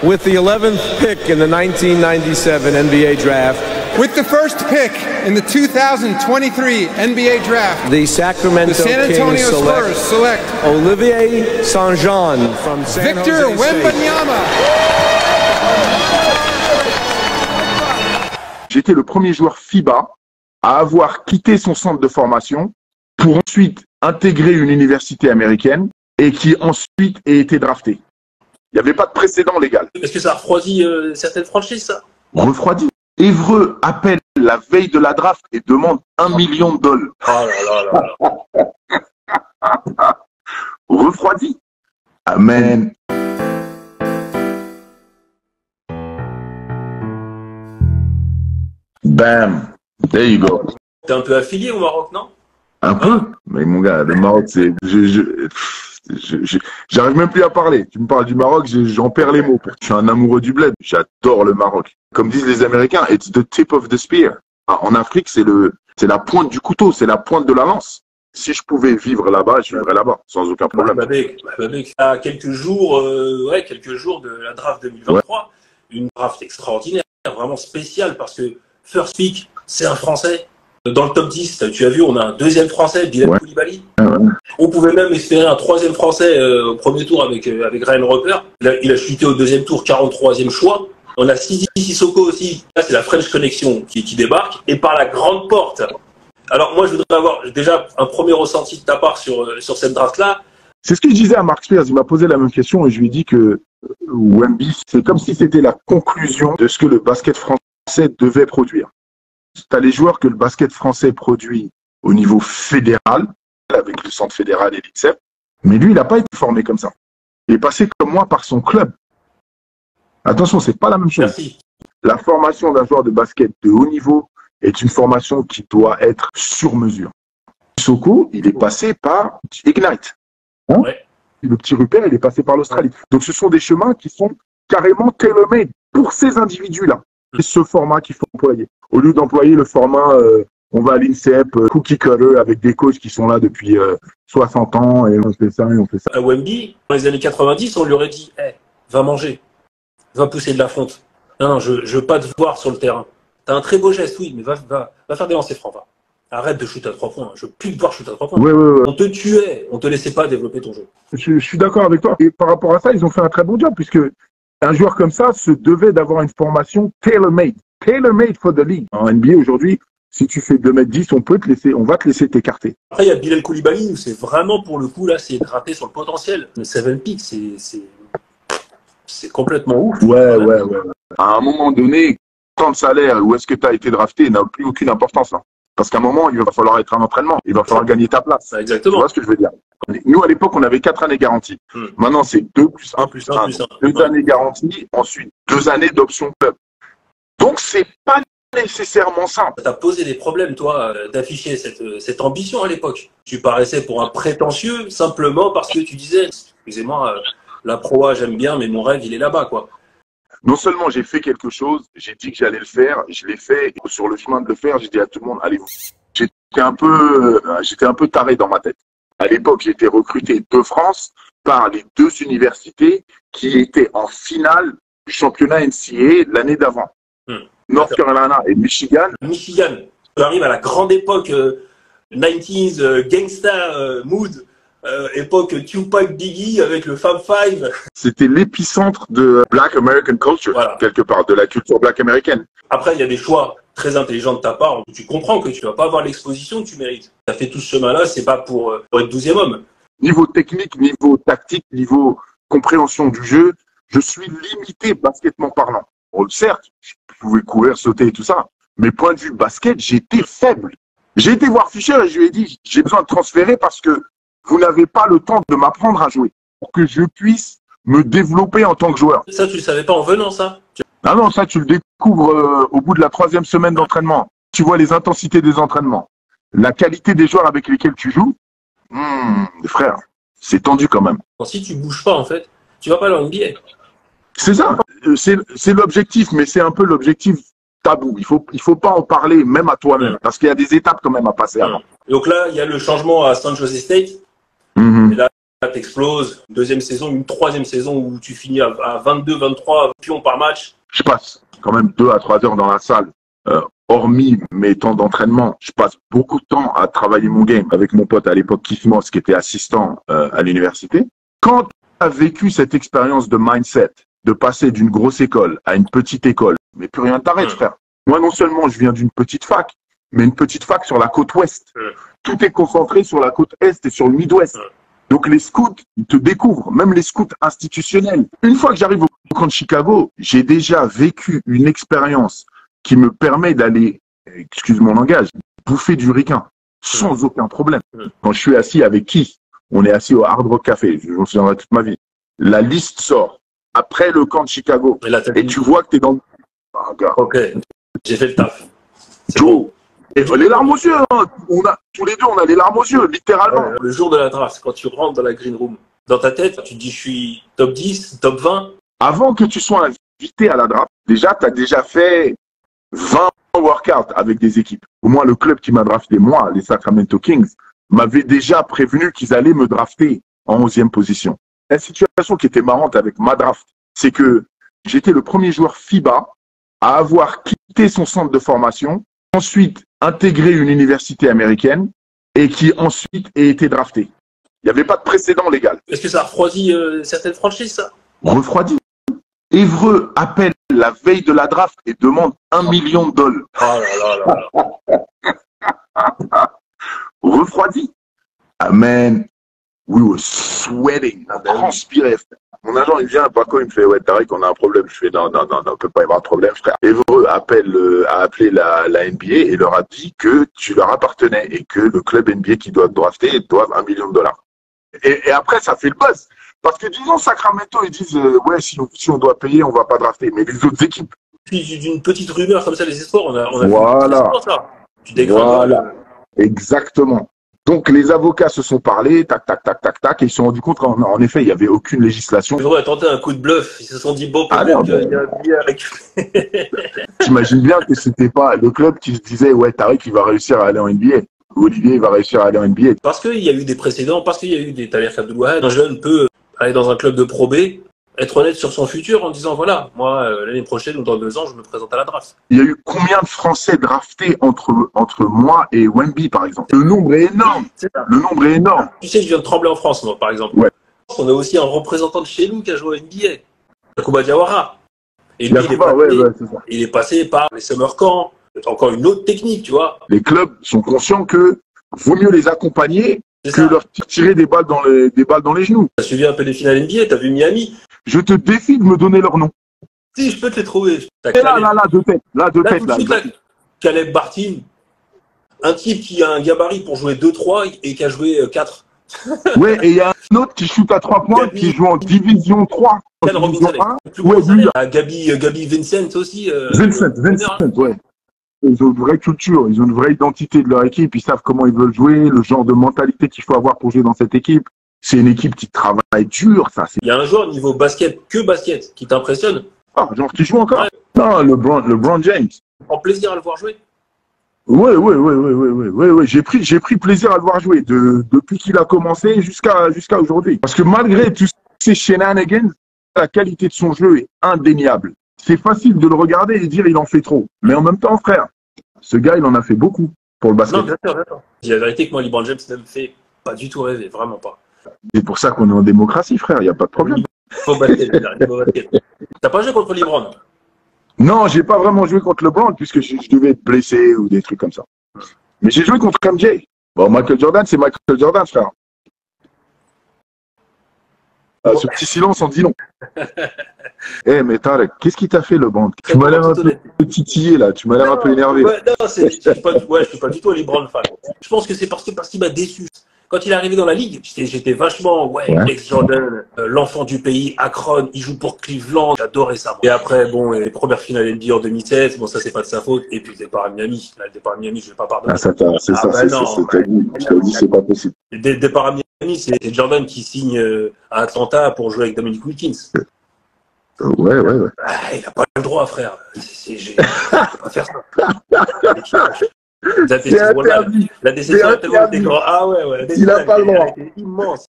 With the 11th pick in the 1997 NBA draft, with the first pick in the 2023 NBA draft, the Sacramento the San Antonio Kings Spurs select Olivier St-Jean from San Victor Jose State. Wembanyama. J'étais le premier joueur FIBA à avoir quitté son centre de formation pour ensuite intégrer une université américaine et qui ensuite a été drafté. Il n'y avait pas de précédent légal. Est-ce que ça refroidit certaines franchises, ça? Refroidit. Évreux appelle la veille de la draft et demande $1 million. Oh là là là. Refroidit. Amen. Bam. There you go. T'es un peu affilié au Maroc, non? Un peu. Mais mon gars, le Maroc, c'est... J'arrive même plus à parler. Tu me parles du Maroc, j'en perds les mots. Je suis un amoureux du bled. J'adore le Maroc. Comme disent les Américains, it's the tip of the spear. En Afrique, c'est la pointe du couteau, c'est la pointe de la lance. Si je pouvais vivre là-bas, je vivrais là-bas, sans aucun problème. À quelques jours de la draft 2023, une draft extraordinaire, vraiment spéciale, parce que first pick, c'est un Français. Dans le top 10, tu as vu, on a un deuxième Français, Bilal Koulibaly. On pouvait même espérer un troisième Français au premier tour avec Ryan Roper. Il a chuté au deuxième tour, 43e choix. On a Sidi Sissoko aussi. Là, c'est la French Connection qui débarque. Et par la grande porte. Alors moi, je voudrais avoir déjà un premier ressenti de ta part sur cette draft-là. C'est ce que je disais à Mark Spears. Il m'a posé la même question et je lui ai dit que Wemby, c'est comme si c'était la conclusion de ce que le basket français devait produire. Tu as les joueurs que le basket français produit au niveau fédéral, avec le centre fédéral et l'INSEP, mais lui, il n'a pas été formé comme ça. Il est passé comme moi par son club. Attention, c'est pas la même chose. Merci. La formation d'un joueur de basket de haut niveau est une formation qui doit être sur mesure. Soko, il est passé par Ignite. Hein? Le petit Rupert, il est passé par l'Australie. Donc, ce sont des chemins qui sont carrément tailor-made pour ces individus-là. C'est ce format qu'il faut employer. Au lieu d'employer le format, on va à l'INSEP, cookie cutter, avec des coachs qui sont là depuis 60 ans, et on fait ça, et on fait ça. À Wemby, dans les années 90, on lui aurait dit hey, va manger, va pousser de la fonte. Non, je veux pas te voir sur le terrain. T'as un très beau geste, oui, mais va faire des lancers francs, va. Arrête de shooter à 3 points. Je veux plus te voir shooter à 3 points. Ouais. On te tuait, on te laissait pas développer ton jeu. Je suis d'accord avec toi. Et par rapport à ça, ils ont fait un très bon job, puisque un joueur comme ça se devait d'avoir une formation tailor-made. Tailor-made for the league. En NBA aujourd'hui, si tu fais 2m10, on va te laisser t'écarter. Après, il y a Bilal Koulibaly où c'est vraiment pour le coup, là, c'est gratté sur le potentiel. Le 7 pick, c'est complètement ouf. Ouais. À un moment donné, tant de salaire, où est-ce que tu as été drafté, n'a plus aucune importance. Hein. Parce qu'à un moment, il va falloir être un entraînement. Il va falloir gagner ta place. Exactement. Tu vois ce que je veux dire? Nous, à l'époque, on avait 4 années garanties. Maintenant, c'est 2 plus 1 plus 1. 2 années garanties, ensuite 2 années d'option club. Donc, c'est pas nécessairement simple. Tu as posé des problèmes, toi, d'afficher cette ambition à l'époque. Tu paraissais pour un prétentieux, simplement parce que tu disais, excusez-moi, la Pro A, j'aime bien, mais mon rêve, il est là-bas, quoi. Non seulement j'ai fait quelque chose, j'ai dit que j'allais le faire, je l'ai fait, et sur le chemin de le faire, j'ai dit à tout le monde, allez-vous. J'étais un peu taré dans ma tête. À l'époque, j'ai été recruté de France par les 2 universités qui étaient en finale du championnat NCAA l'année d'avant. North Carolina et Michigan. Michigan. On arrive à la grande époque 90s gangsta mood, époque Tupac Biggie avec le Fab Five. C'était l'épicentre de Black American Culture, quelque part, de la culture black américaine. Après, il y a des choix très intelligents de ta part. Tu comprends que tu vas pas avoir l'exposition que tu mérites. Tu as fait tout ce chemin-là, c'est pas pour être 12e homme. Niveau technique, niveau tactique, niveau compréhension du jeu, je suis limité basketement parlant. Certes, je pouvais courir, sauter et tout ça, mais point de vue basket, j'étais faible. J'ai été voir Fischer et je lui ai dit, j'ai besoin de transférer parce que vous n'avez pas le temps de m'apprendre à jouer pour que je puisse me développer en tant que joueur. Ça, tu le savais pas en venant, ça? Ah non, ça, tu le découvres au bout de la 3e semaine d'entraînement. Tu vois les intensités des entraînements, la qualité des joueurs avec lesquels tu joues. Frère, c'est tendu quand même. Si tu bouges pas, en fait, tu vas pas aller en NBA. C'est ça. C'est l'objectif, mais c'est un peu l'objectif tabou. Il faut pas en parler, même à toi-même, parce qu'il y a des étapes quand même à passer avant. Donc là, il y a le changement à San Jose State. Et là, Là, t'exploses. Deuxième saison, une troisième saison où tu finis à 22, 23 pions par match. Je passe quand même 2 à 3 heures dans la salle. Hormis mes temps d'entraînement, je passe beaucoup de temps à travailler mon game avec mon pote à l'époque, Keith Moss, qui était assistant à l'université. Quand tu as vécu cette expérience de mindset, de passer d'une grosse école à une petite école, mais plus rien ne t'arrête, frère. Moi, non seulement je viens d'une petite fac, mais une petite fac sur la côte ouest. Tout est concentré sur la côte est et sur le Midwest. Donc les scouts, ils te découvrent, même les scouts institutionnels. Une fois que j'arrive au camp de Chicago, j'ai déjà vécu une expérience qui me permet d'aller, excuse mon langage, bouffer du ricain sans aucun problème. Quand je suis assis avec qui? On est assis au Hard Rock Café, je m'en souviendrai toute ma vie. La liste sort après le camp de Chicago et tu vois que tu es dans... Ah, gars. Ok, j'ai fait le taf. Joe, et les larmes aux yeux, hein. Tous les deux, on a les larmes aux yeux, littéralement. Le jour de la draft, quand tu rentres dans la green room, dans ta tête, tu te dis je suis top 10, top 20. Avant que tu sois invité à la draft, déjà, tu as déjà fait 20 workouts avec des équipes. Au moins, le club qui m'a drafté, moi, les Sacramento Kings, m'avait déjà prévenu qu'ils allaient me drafter en 11e position. La situation qui était marrante avec ma draft, c'est que j'étais le premier joueur FIBA à avoir quitté son centre de formation, ensuite intégré une université américaine et qui ensuite a été drafté. Il n'y avait pas de précédent légal. Est-ce que ça a refroidi certaines franchises, ça? Refroidi. Évreux appelle la veille de la draft et demande $1 million. Oh là là là. Refroidi. Amen. We were sweating. On transpirait. Mon agent, il vient à Paco, il me fait, ouais, Tariq, on a un problème. Je fais, non, il peut pas y avoir de problème, frère. Évreux a appelé la NBA et leur a dit que tu leur appartenais et que le club NBA qui doit te drafter doit $1 million. Et après, ça fait le buzz. Parce que disons, Sacramento, ils disent, ouais, si on doit payer, on va pas drafter. Mais les autres équipes. Puis d'une petite rumeur comme ça, les espoirs, on a voilà. fait des espoirs, ça. Tu dégrades. Voilà. Exactement. Donc, les avocats se sont parlé, tac, tac, tac, tac, tac, et ils se sont rendus compte qu'en effet, il n'y avait aucune législation. Ils ont tenté un coup de bluff. Ils se sont dit, bon, il y a un billet à récupérer. T'imagines bien que c'était pas le club qui se disait, ouais, Tariq, il va réussir à aller en NBA. Olivier, il va réussir à aller en NBA. Parce qu'il y a eu des précédents, parce qu'il y a eu des Taler Abdul-Wahad. Un jeune peut aller dans un club de Pro B, être honnête sur son futur en disant, voilà, moi, l'année prochaine ou dans 2 ans, je me présente à la draft. Il y a eu combien de Français draftés entre moi et Wemby, par exemple? Le nombre est énorme. Le nombre est énorme. Tu sais, je viens de Tremblay en France, moi, par exemple. Ouais. On a aussi un représentant de chez nous qui a joué au NBA, Yacouba Diawara. Et lui, il est passé par les summer camps. C'est encore une autre technique, tu vois. Les clubs sont conscients que vaut mieux les accompagner que leur tirer des balles dans les genoux. Tu as suivi un peu les finales NBA, tu as vu Miami. Je te défie de me donner leur nom. Si, je peux te les trouver. Là, de tête. Là, Caleb Bartin, un type qui a un gabarit pour jouer 2-3 et qui a joué 4. Ouais, et il y a un autre qui shoot à 3 points qui joue en division 3. Gabi Vincent aussi. Vincent, ouais. Ils ont une vraie culture, ils ont une vraie identité de leur équipe, ils savent comment ils veulent jouer, le genre de mentalité qu'il faut avoir pour jouer dans cette équipe. C'est une équipe qui travaille dur, ça. Il y a un joueur niveau basket, qui t'impressionne. Ah, genre qui joue encore? Ouais. Non, LeBron James. En plaisir à le voir jouer. Ouais. J'ai pris plaisir à le voir jouer depuis qu'il a commencé jusqu'à aujourd'hui. Parce que malgré tous ces shenanigans, la qualité de son jeu est indéniable. C'est facile de le regarder et dire il en fait trop. Mais en même temps, frère, ce gars, il en a fait beaucoup pour le basket. Non, bien sûr. Je dis la vérité que moi, LeBron James ne me fait pas du tout rêver, vraiment pas. C'est pour ça qu'on est en démocratie, frère, il n'y a pas de problème. T'as pas joué contre LeBron? Non, j'ai pas vraiment joué contre LeBron puisque je devais être blessé ou des trucs comme ça. Mais j'ai joué contre MJ. Bon, Michael Jordan, c'est Michael Jordan, frère. Ah, ce petit silence en dit long. Mais Tarek, qu'est-ce qui t'a fait, LeBron? Tu m'as l'air un peu titillé, là. Tu m'as l'air un peu énervé. Je suis pas du tout un LeBron fan. Je pense que c'est parce qu'il m'a déçu. Quand il est arrivé dans la ligue, j'étais vachement, ex-Jordan, l'enfant du pays, Akron, il joue pour Cleveland, j'adorais ça. Et après, les premières finales NBA en 2007, ça c'est pas de sa faute. Et puis le départ à Miami. Là, le départ à Miami, je vais pas pardonner. Je t'ai dit, c'est pas possible. Le départ à Miami, c'est Jordan qui signe à Atlanta pour jouer avec Dominique Wilkins. Ouais. Il a pas le droit, frère. Je peux pas faire ça. La décision a tellement été grande. Ah ouais. Il a pas le droit. Immense.